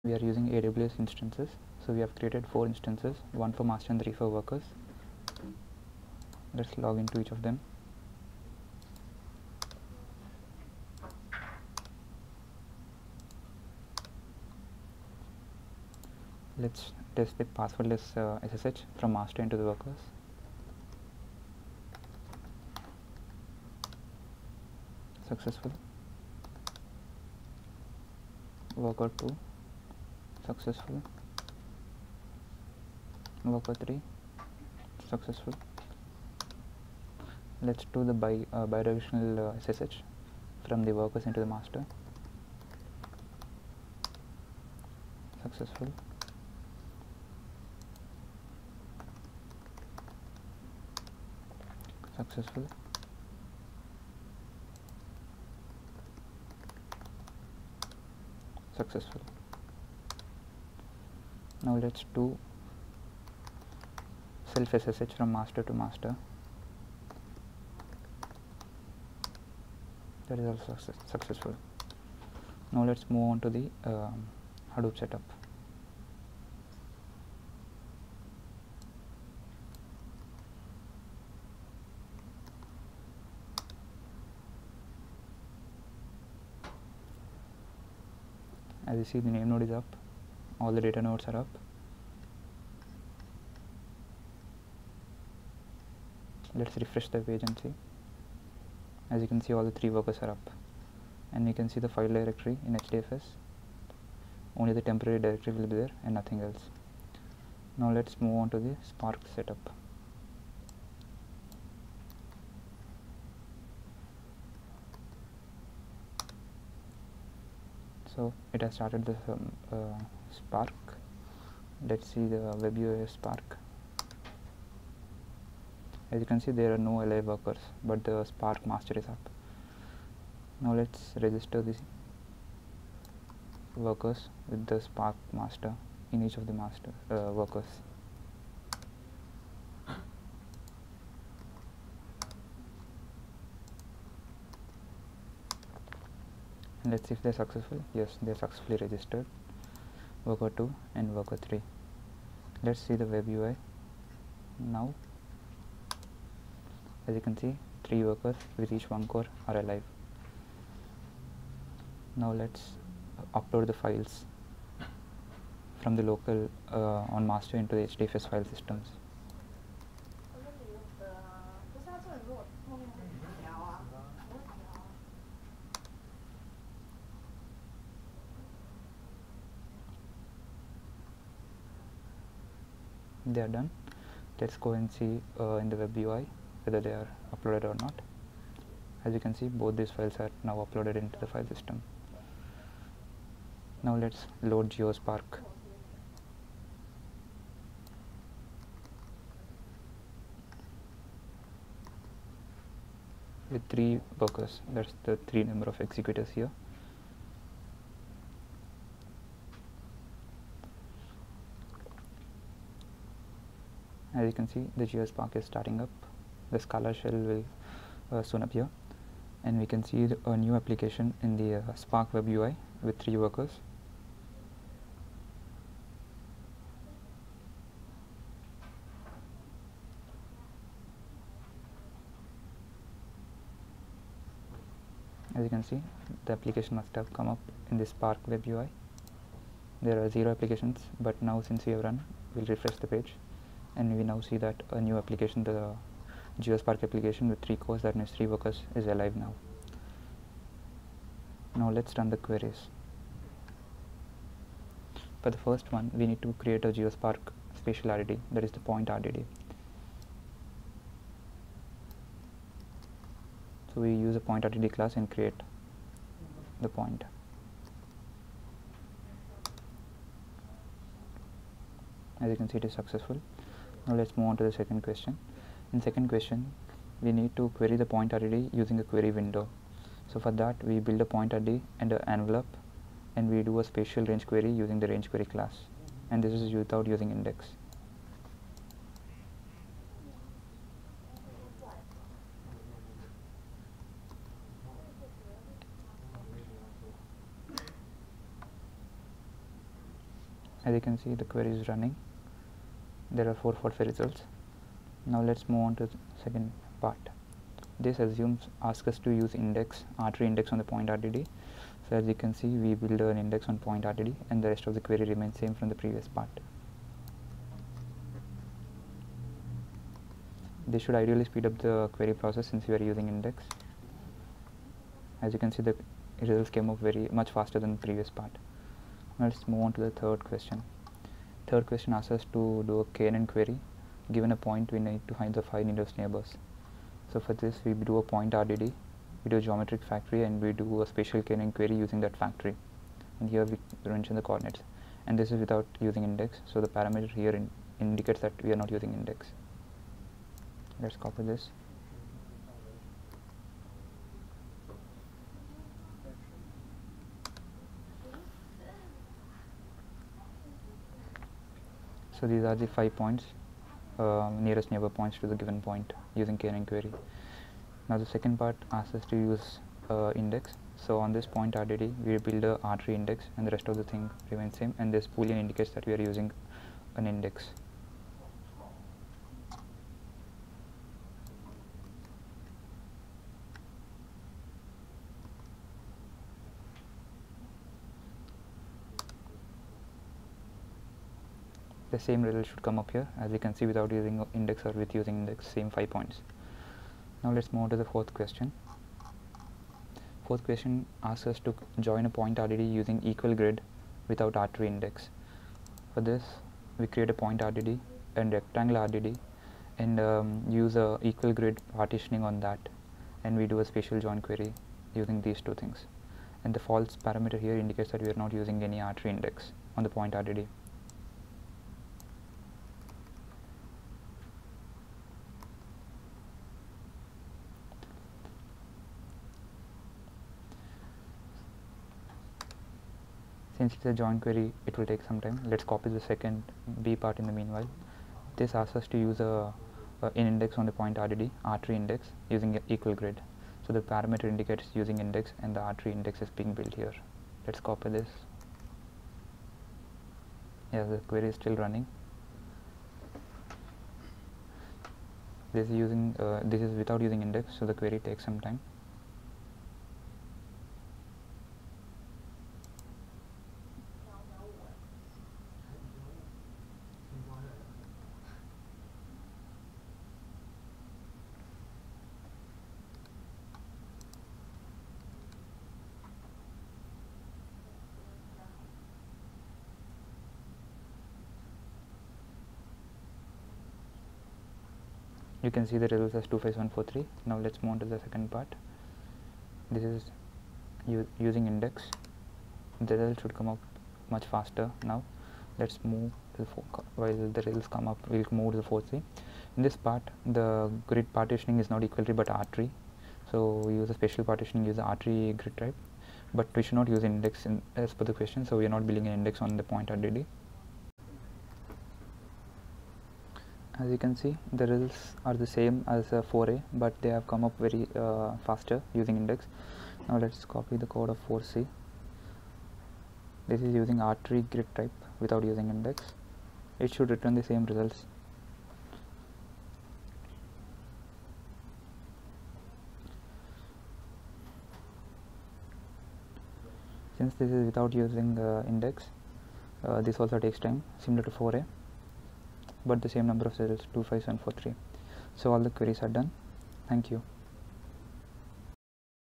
we are using AWS instances. So we have created 4 instances, 1 for master and 3 for workers. Let's log into each of them. Let's test the passwordless SSH from master into the workers. Successful. Worker 2, successful. Worker 3, successful. Let's do the bidirectional SSH from the workers into the master. Successful. Successful. Successful. Now let's do self SSH from master to master. That is also successful. Now let's move on to the Hadoop setup. As you see, the name node is up, all the data nodes are up. Let's refresh the page and see. As you can see, all the 3 workers are up, and you can see the file directory in HDFS. Only the temporary directory will be there and nothing else. Now let's move on to the Spark setup. So it has started the Spark. Let's see the web UI Spark. As you can see, there are no live workers, but the Spark master is up. Now let's register the workers with the Spark master in each of the master workers. And let's see if they're successful. Yes, they're successfully registered. Worker 2 and worker 3. Let's see the web UI now. As you can see, 3 workers with each 1 core are alive. Now let's upload the files from the local on master into the HDFS file systems. They are done. Let's go and see in the web UI whether they are uploaded or not. As you can see, both these files are now uploaded into the file system. Now let's load GeoSpark. With 3 workers, that's the 3 number of executors here. As you can see, the GeoSpark is starting up. The Scala shell will soon appear, and we can see a new application in the Spark web UI with 3 workers. As you can see, the application must have come up in the Spark web UI. There are 0 applications, but now since we have run, we'll refresh the page, and we now see that a new application, the GeoSpark application with 3 cores, that means 3 workers, is alive now. Now let's run the queries. For the first one, we need to create a GeoSpark spatial RDD, that is the point RDD. So we use a point RDD class and create the point. As you can see, it is successful. Now let's move on to the second question. In second question, we need to query the point RDD using a query window. So for that, we build a point RDD and an envelope, and we do a spatial range query using the range query class, and this is without using index. As you can see, the query is running. There are 445 results. Now let's move on to the second part. This asks us to use index, R3 index on the point RDD. So as you can see, we build an index on point RDD and the rest of the query remains same from the previous part. This should ideally speed up the query process since we are using index. As you can see, the results came up very much faster than the previous part. Now let's move on to the third question. Third question asks us to do a KNN query. Given a point, we need to find the 5 nearest neighbors. So for this, we do a point RDD, we do a geometric factory, and we do a special KNN query using that factory. And here we mention the coordinates. And this is without using index, so the parameter here indicates that we are not using index. Let's copy this. So these are the 5 points, nearest neighbor points to the given point using KNN query. Now the second part asks us to use index. So on this point RDD, we build a R3 index and the rest of the thing remains same, and this boolean indicates that we are using an index. The same result should come up here, as you can see, without using index or with using index, same 5 points. Now let's move on to the fourth question. Fourth question asks us to join a point RDD using equal grid without R3 index. For this, we create a point RDD and rectangle RDD and use a equal grid partitioning on that, and we do a special join query using these two things. And the false parameter here indicates that we are not using any R3 index on the point RDD. Since it's a join query, it will take some time. Let's copy the second B part in the meanwhile. This asks us to use an index on the point RDD, R3 index, using an equal grid. So the parameter indicates using index and the R3 index is being built here. Let's copy this. Yeah, the query is still running. This is without using index, so the query takes some time. You can see the results as 25743. Now let's move on to the second part. This is using index. The result should come up much faster now. Let's move to while the results come up, we'll move to the fourth C. In this part, the grid partitioning is not equal to but R3. So we use a special partitioning, use the R3 grid type, but we should not use index as per the question, so we are not building an index on the point RDD. As you can see, the results are the same as 4A, but they have come up very faster using index. Now let's copy the code of 4C. This is using R3 grid type without using index. It should return the same results. Since this is without using index, this also takes time, similar to 4A. But the same number of cells, 25743. So all the queries are done. Thank you.